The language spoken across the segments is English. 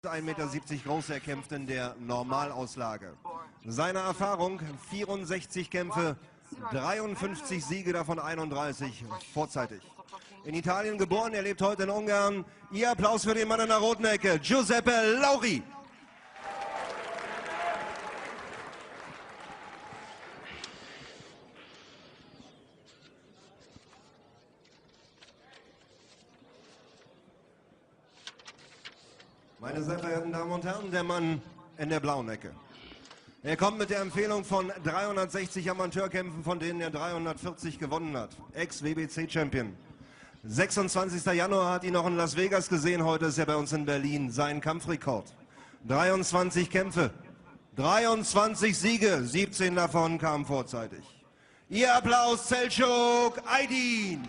1,70 Meter groß, er kämpft in der Normalauslage. Seine Erfahrung, 64 Kämpfe, 53 Siege, davon 31 vorzeitig. In Italien geboren, er lebt heute in Ungarn. Ihr Applaus für den Mann in der roten Ecke, Giuseppe Lauri. Meine sehr verehrten Damen und Herren, der Mann in der blauen Ecke. Er kommt mit der Empfehlung von 360 Amateurkämpfen, von denen er 340 gewonnen hat. Ex-WBC-Champion. 26. Januar hat ihn noch in Las Vegas gesehen, heute ist er bei uns in Berlin. Sein Kampfrekord. 23 Kämpfe, 23 Siege, 17 davon kamen vorzeitig. Ihr Applaus, Selçuk, Aydın.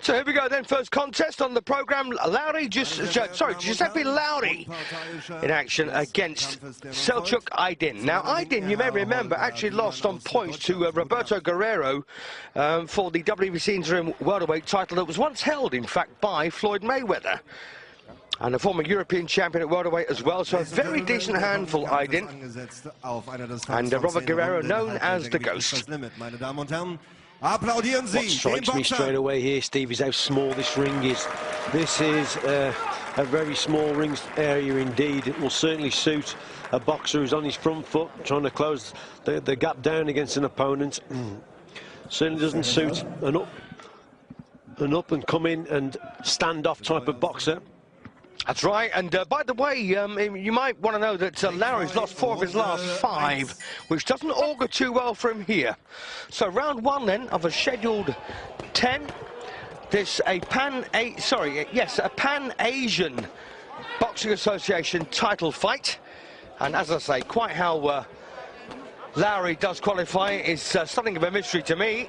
So here we go then, first contest on the programme. Giuseppe Lauri in action against Selçuk Aydın. Now Aydın, you may remember, actually lost on points to Roberto Guerrero for the WBC interim welterweight title that was once held, in fact, by Floyd Mayweather. And a former European champion at welterweight as well, so a very decent handful, Aydın. And Robert Guerrero, known as the Ghost. What strikes me straight away here, Steve, is how small this ring is. This is a very small ring area indeed. It will certainly suit a boxer who's on his front foot, trying to close the gap down against an opponent. Certainly doesn't suit an up and come in and stand off type of boxer. That's right, and by the way, you might want to know that Lauri's lost 4 of his last 5, which doesn't augur too well for him here. So round 1 then of a scheduled 10. This a Pan-Asian Boxing Association title fight, and as I say, quite how Lauri does qualify is something of a mystery to me.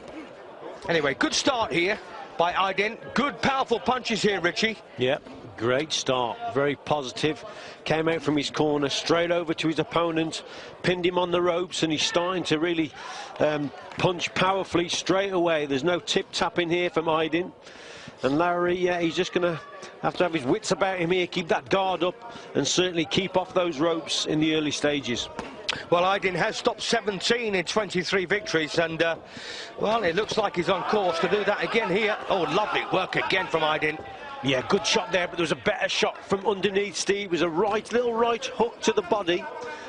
Anyway, good start here by Aydın. Good, powerful punches here, Richie. Yeah. Great start, very positive. Came out from his corner, straight over to his opponent, pinned him on the ropes, and he's starting to really punch powerfully straight away. There's no tip-tapping here from Aydın. And Lauri, yeah, he's just going to have his wits about him here, keep that guard up, and certainly keep off those ropes in the early stages. Well, Aydın has stopped 17 in 23 victories, and, well, it looks like he's on course to do that again here. Oh, lovely work again from Aydın. Yeah, good shot there, but there was a better shot from underneath, Steve. It was a little right hook to the body,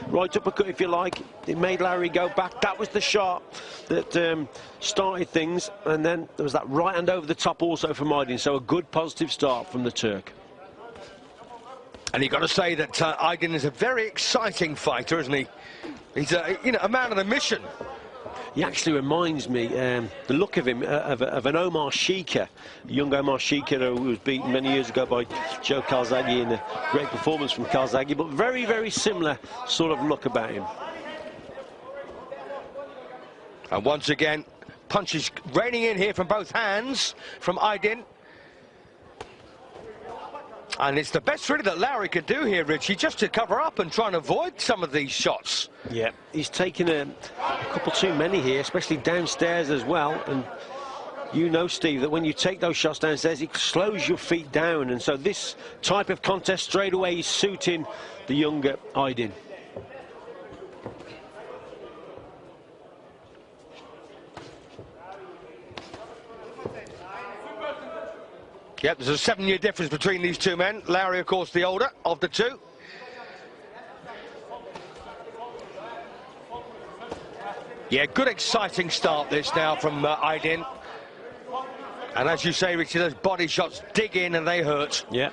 right uppercut if you like. It made Lauri go back. That was the shot that started things, and then there was that right hand over the top also from Aydın. So a good positive start from the Turk. And you've got to say that Aydın is a very exciting fighter, isn't he? He's a man on a mission. He actually reminds me, the look of him, of an Omar Sheikha, young Omar Sheikha who was beaten many years ago by Joe Calzaghe in a great performance from Calzaghe, but very, very similar sort of look about him. And once again, punches raining in here from both hands from Aydın. And it's the best really that Lauri could do here, Richie, just to cover up and try and avoid some of these shots. Yeah, he's taken a couple too many here, especially downstairs as well. And you know, Steve, that when you take those shots downstairs, it slows your feet down. And so this type of contest straight away is suiting the younger Aydın. Yep, there's a 7-year difference between these two men. Lauri, of course, the older of the two. Yeah, good exciting start this now from Aydın. And as you say, Richie, those body shots dig in and they hurt. Yeah.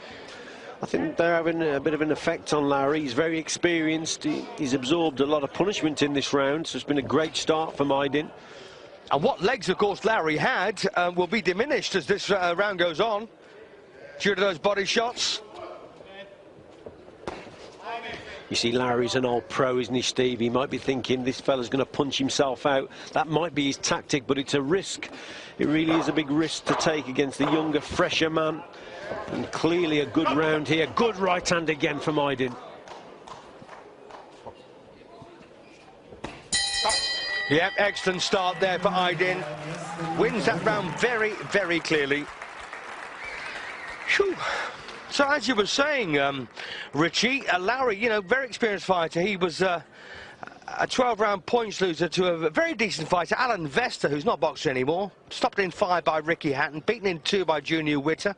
I think they're having a bit of an effect on Lauri. He's very experienced. He's absorbed a lot of punishment in this round, so it's been a great start from Aydın. And what legs, of course, Lauri had will be diminished as this round goes on due to those body shots. You see, Lauri's an old pro, isn't he, Steve? He might be thinking this fella's going to punch himself out. That might be his tactic, but it's a risk. It really is a big risk to take against the younger, fresher man. And clearly a good round here. Good right hand again from Aydın. Yeah, excellent start there for Aydın. Wins that round very, very clearly. Whew. So as you were saying, Richie, Lauri, you know, very experienced fighter. He was a 12-round points loser to a very decent fighter, Alan Vester, who's not boxing anymore. Stopped in 5 by Ricky Hatton, beaten in 2 by Junior Witter.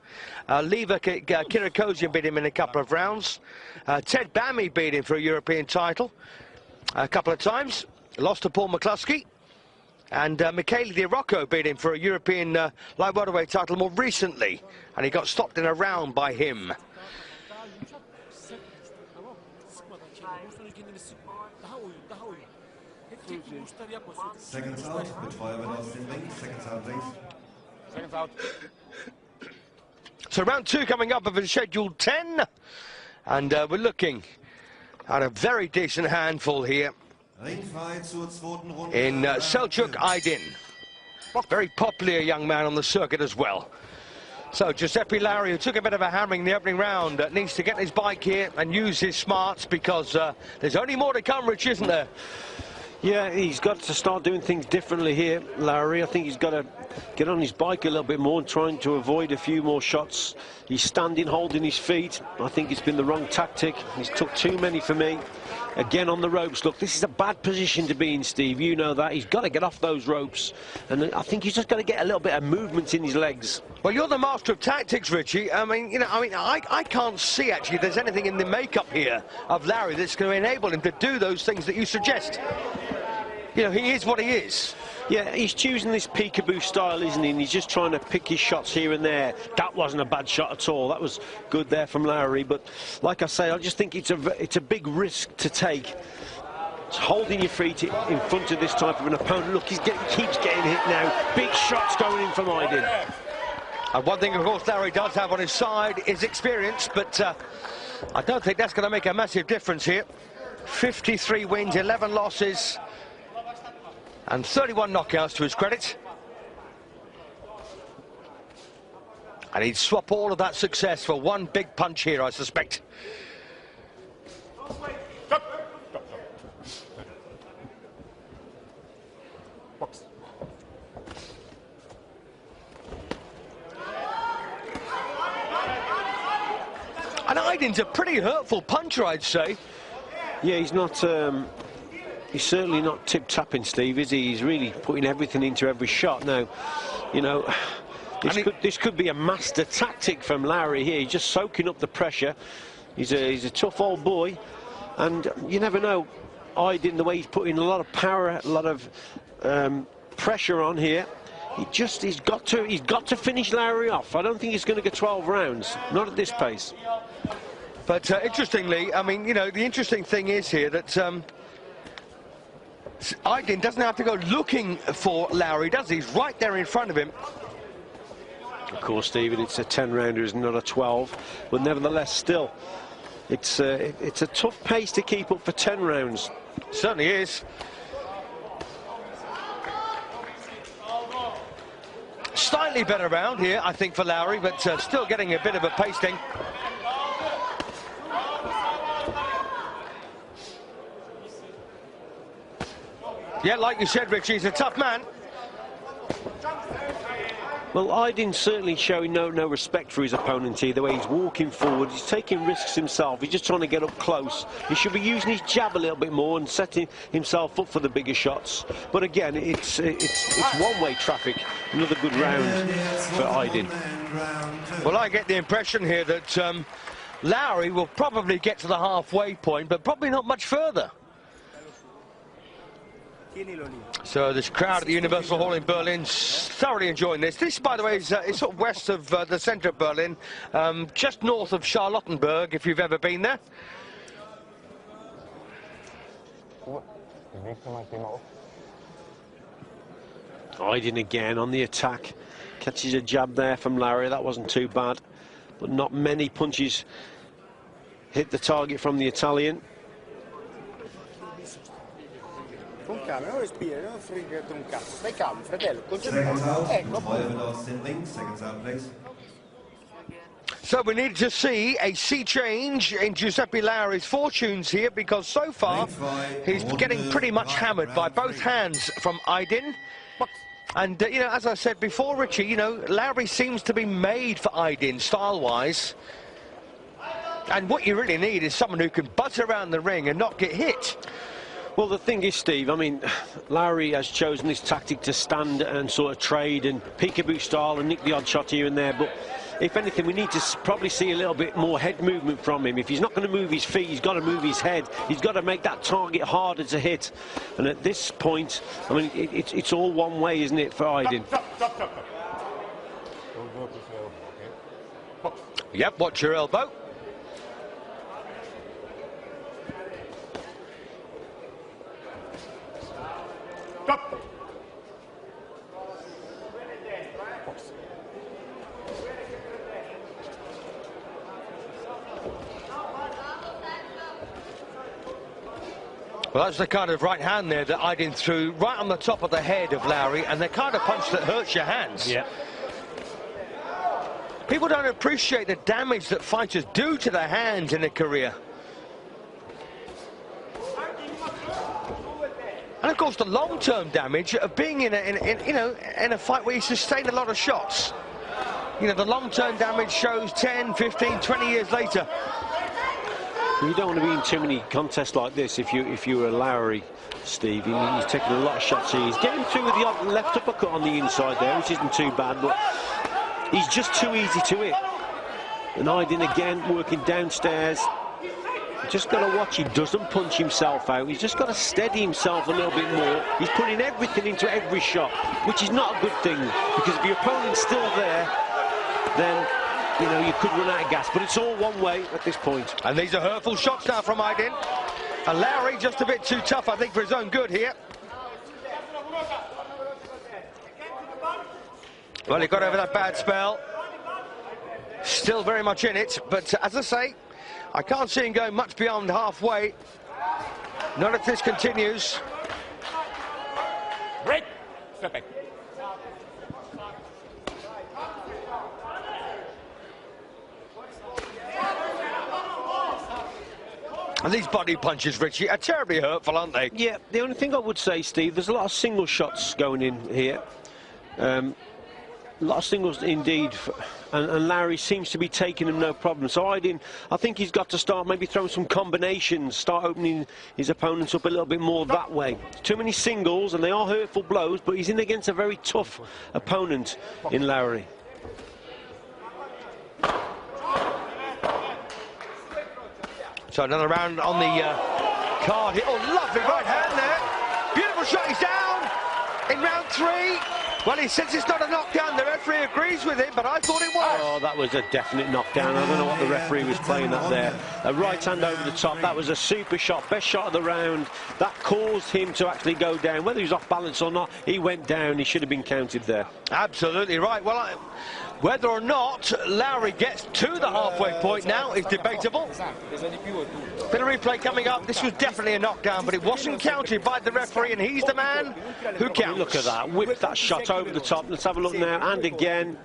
Lever Kirakozian beat him in a couple of rounds. Ted Bammy beat him for a European title a couple of times. Lost to Paul McCluskey. And Michele Di Rocco beat him for a European light welterweight title more recently. And he got stopped in a round by him. Seconds out. Betreuer wird aus dem Ring. Seconds out, please. Seconds out. So round 2 coming up of a scheduled 10. And we're looking at a very decent handful here in Selçuk Aydın. Very popular young man on the circuit as well. So Giuseppe Lauri, who took a bit of a hammering in the opening round, needs to get his bike here and use his smarts, because there's only more to come, Rich, isn't there? Yeah, he's got to start doing things differently here, Lauri. I think he's got to get on his bike a little bit more and trying to avoid a few more shots. He's standing, holding his feet. I think it's been the wrong tactic. He's took too many for me. Again on the ropes. Look, this is a bad position to be in, Steve. You know that. He's got to get off those ropes. And I think he's just got to get a little bit of movement in his legs. Well, you're the master of tactics, Richie. I can't see, actually, there's anything in the makeup here of Lauri that's going to enable him to do those things that you suggest. You know, he is what he is. Yeah, he's choosing this peekaboo style, isn't he? And he's just trying to pick his shots here and there. That wasn't a bad shot at all. That was good there from Lauri. But like I say, I just think it's a big risk to take. It's holding your feet in front of this type of an opponent. Look, keeps getting hit now. Big shots going in from Aydın. And one thing, of course, Lauri does have on his side is experience, but I don't think that's going to make a massive difference here. 53 wins, 11 losses, and 31 knockouts to his credit. And he'd swap all of that success for one big punch here, I suspect. And Aydın's a pretty hurtful puncher, I'd say. Yeah, he's not... He's certainly not tip-tapping, Steve, is he? He's really putting everything into every shot. Now, you know, this could be a master tactic from Lauri here. He's just soaking up the pressure. He's a tough old boy, and you never know. Aydın, the way he's putting a lot of power, a lot of pressure on here. He's got to finish Lauri off. I don't think he's going to get 12 rounds, not at this pace. But interestingly, I mean, you know, the interesting thing is here that Aydın doesn't have to go looking for Lauri, does he? He's right there in front of him. Of course, Stephen, it's a 10-rounder, it's not a 12. But nevertheless, still, it's a tough pace to keep up for 10 rounds. Certainly is. Slightly better round here, I think, for Lauri, but still getting a bit of a pasting. Yeah, like you said, Richie, he's a tough man. Well, Aydın's certainly showing no respect for his opponent here, the way he's walking forward. He's taking risks himself. He's just trying to get up close. He should be using his jab a little bit more and setting himself up for the bigger shots. But again, it's one-way traffic. Another good round for Aydın. Well, I get the impression here that Lauri will probably get to the halfway point, but probably not much further. So this crowd at the Universal Hall in Berlin thoroughly enjoying this. This, by the way, is sort of west of the centre of Berlin, just north of Charlottenburg, if you've ever been there. Aydın again on the attack. Catches a jab there from Lauri. That wasn't too bad. But not many punches hit the target from the Italian. Con calma, non respira, non frigate un cazzo. Stai calmo, fratello, concentrato. Ecco. So we need to see a sea change in Giuseppe Lauri's fortunes here, because so far he's getting pretty much hammered by both hands from Aydın. And, you know, as I said before, Richie, you know, Lauri seems to be made for Aydın, style-wise. And what you really need is someone who can buzz around the ring and not get hit. Well, the thing is, Steve, I mean, Lauri has chosen this tactic to stand and sort of trade and peekaboo style and nick the odd shot here and there. But if anything, we need to probably see a little bit more head movement from him. If he's not going to move his feet, he's got to move his head. He's got to make that target harder to hit. And at this point, I mean, it's all one way, isn't it, for Aydın? Yep, watch your elbow. Well, that's the kind of right hand there that Aydın threw right on the top of the head of Lauri, and the kind of punch that hurts your hands. Yeah. People don't appreciate the damage that fighters do to their hands in a career. And of course, the long-term damage of being in a fight where you sustain a lot of shots. You know, the long-term damage shows 10, 15, 20 years later. You don't want to be in too many contests like this if you were a Lauri, Steve. He's taking a lot of shots here. He's getting through with the left uppercut on the inside there, which isn't too bad, but he's just too easy to hit. And Aydın again working downstairs. Just got to watch he doesn't punch himself out. He's just got to steady himself a little bit more. He's putting everything into every shot, which is not a good thing, because if your opponent's still there, then you know you could run out of gas. But it's all one way at this point. And these are hurtful shots now from Aydın. And Lauri just a bit too tough, I think, for his own good here. Well, he got over that bad spell. Still very much in it, but as I say, I can't see him going much beyond halfway. Not if this continues. Break. Step back. And these body punches, Richie, are terribly hurtful, aren't they? Yeah, the only thing I would say, Steve, there's a lot of single shots going in here. A lot of singles indeed, and Lauri seems to be taking them no problem. So Aydın, I think he's got to start maybe throwing some combinations, start opening his opponents up a little bit more that way. Too many singles, and they are hurtful blows, but he's in against a very tough opponent in Lauri. So another round on the card here. Oh, lovely right hand there. Beautiful shot, he's down in round 3. Well, he says it's not a knockdown. The referee agrees with him, but I thought it was. Oh, that was a definite knockdown. I don't know what the referee was playing up there. A right hand over the top. That was a super shot, best shot of the round. That caused him to actually go down. Whether he was off balance or not, he went down. He should have been counted there. Absolutely right. Well, whether or not Lauri gets to the halfway point now is debatable. Bit of replay coming up. This was definitely a knockdown, but it wasn't counted by the referee, and he's the man who counts. Look at that. Whipped that shot over the top. Let's have a look now. And again.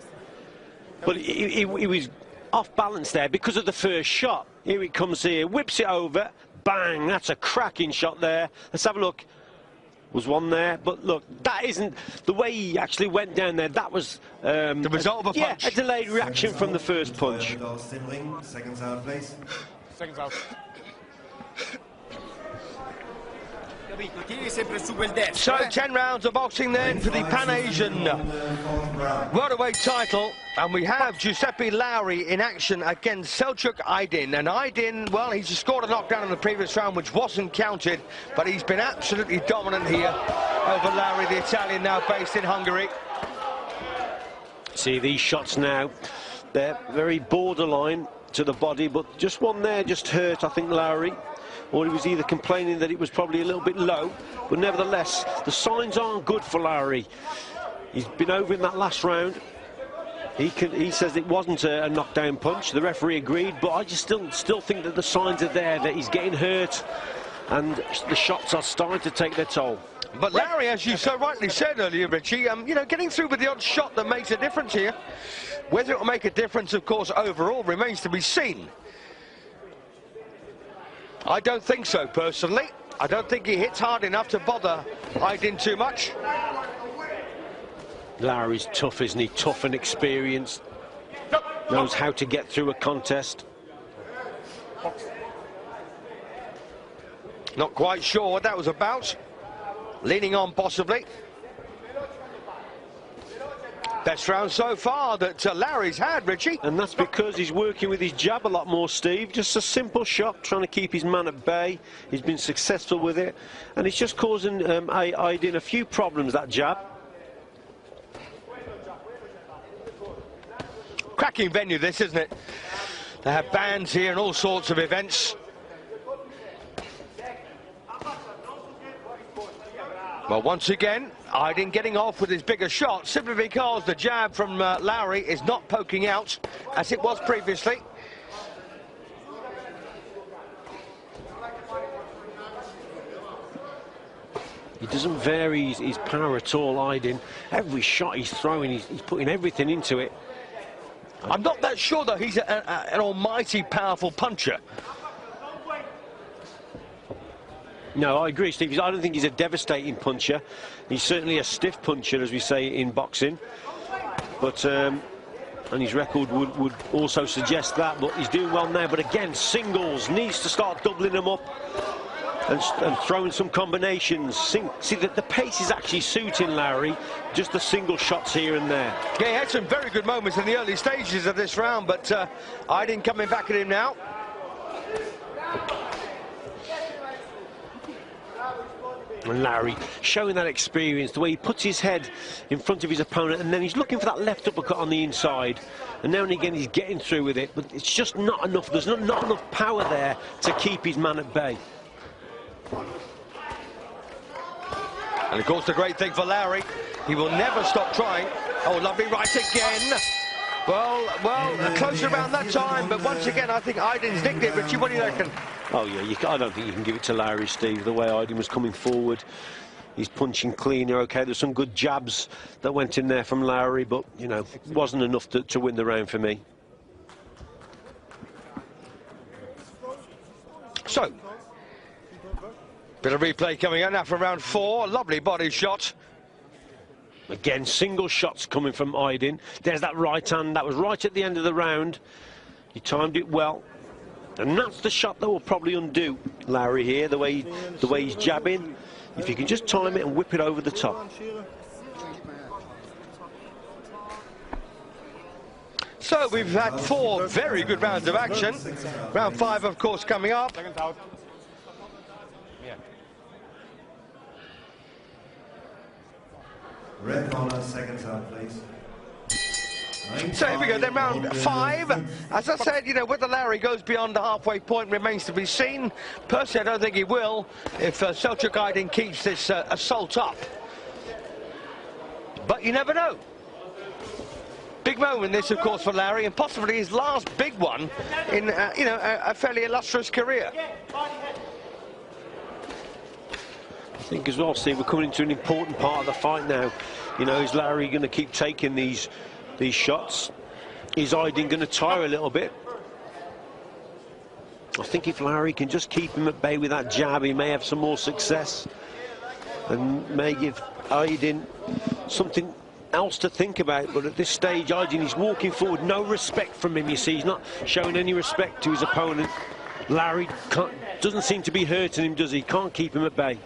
But he was off balance there because of the first shot. Here it comes here. Whips it over. Bang. That's a cracking shot there. Let's have a look. Was one there, but look, that isn't the way he actually went down there. That was the result of a punch. Yeah, a delayed reaction from the first punch. Seconds out, please. Seconds out. So 10 rounds of boxing then for the Pan-Asian welterweight title, and we have Giuseppe Lauri in action against Selçuk Aydın. And Aydın, well, he's scored a knockdown in the previous round which wasn't counted, but he's been absolutely dominant here over Lauri, the Italian, now based in Hungary. See these shots now, they're very borderline to the body, but just one there just hurt, I think, Lauri. Or he was either complaining that it was probably a little bit low, but nevertheless, the signs aren't good for Lauri. He's been over in that last round. He says it wasn't a knockdown punch. The referee agreed, but I just still think that the signs are there, that he's getting hurt, and the shots are starting to take their toll. But Lauri, as you so rightly said earlier, Richie, you know, getting through with the odd shot that makes a difference here. Whether it will make a difference, of course, overall remains to be seen. I don't think so, personally. I don't think he hits hard enough to bother Aydın too much. Lauri's tough, isn't he? Tough and experienced. Knows how to get through a contest. Not quite sure what that was about. Leaning on, possibly. Best round so far that Lauri's had, Richie. And that's because he's working with his jab a lot more, Steve. Just a simple shot, trying to keep his man at bay. He's been successful with it. And it's just causing Aydın a few problems, that jab. Cracking venue, this, isn't it? They have bands here and all sorts of events. Well, once again, Aydın getting off with his bigger shot simply because the jab from Lauri is not poking out as it was previously. He doesn't vary his power at all, Aydın. Every shot he's throwing, he's putting everything into it. I'm not that sure, though, he's an almighty powerful puncher. No, I agree, Steve. I don't think he's a devastating puncher. He's certainly a stiff puncher, as we say in boxing. But, and his record would also suggest that, but he's doing well now. But again, singles, needs to start doubling them up and throwing some combinations. See, the pace is actually suiting Lauri, just the single shots here and there. Yeah, he had some very good moments in the early stages of this round, but Aydın coming back at him now. And Lauri showing that experience, the way he puts his head in front of his opponent, and then he's looking for that left uppercut on the inside, and now and again he's getting through with it, but it's just not enough. There's not enough power there to keep his man at bay. And of course the great thing for Lauri, he will never stop trying. Oh, lovely right again. Well, closer around that time, but once again I think Aydın's nicked it. Richie, what do you reckon? Oh yeah, I don't think you can give it to Lauri, Steve, the way Aydın was coming forward. He's punching cleaner. Okay, there's some good jabs that went in there from Lauri, but, you know, wasn't enough to win the round for me. So, bit of replay coming out now for round 4. Lovely body shot. Again, single shots coming from Aydın. There's that right hand. That was right at the end of the round. He timed it well. And that's the shot that will probably undo Lauri here, the way he's jabbing. If you can just time it and whip it over the top. So we've had 4 very good rounds of action. Round 5, of course, coming up. Red corner, seconds out, please. So here we go, then round 5. As I said, you know, whether Lauri goes beyond the halfway point remains to be seen. Personally, I don't think he will if Selçuk Aydın keeps this assault up. But you never know. Big moment this, of course, for Lauri, and possibly his last big one in, you know, a fairly illustrious career. I think as well, Steve, we're coming into an important part of the fight now. You know, is Lauri going to keep taking these shots? Is Aydın going to tire a little bit? I think if Lauri can just keep him at bay with that jab, he may have some more success and may give Aydın something else to think about. But at this stage, Aydın is walking forward, no respect from him. You see, he's not showing any respect to his opponent. Lauri doesn't seem to be hurting him, does he? Can't keep him at bay.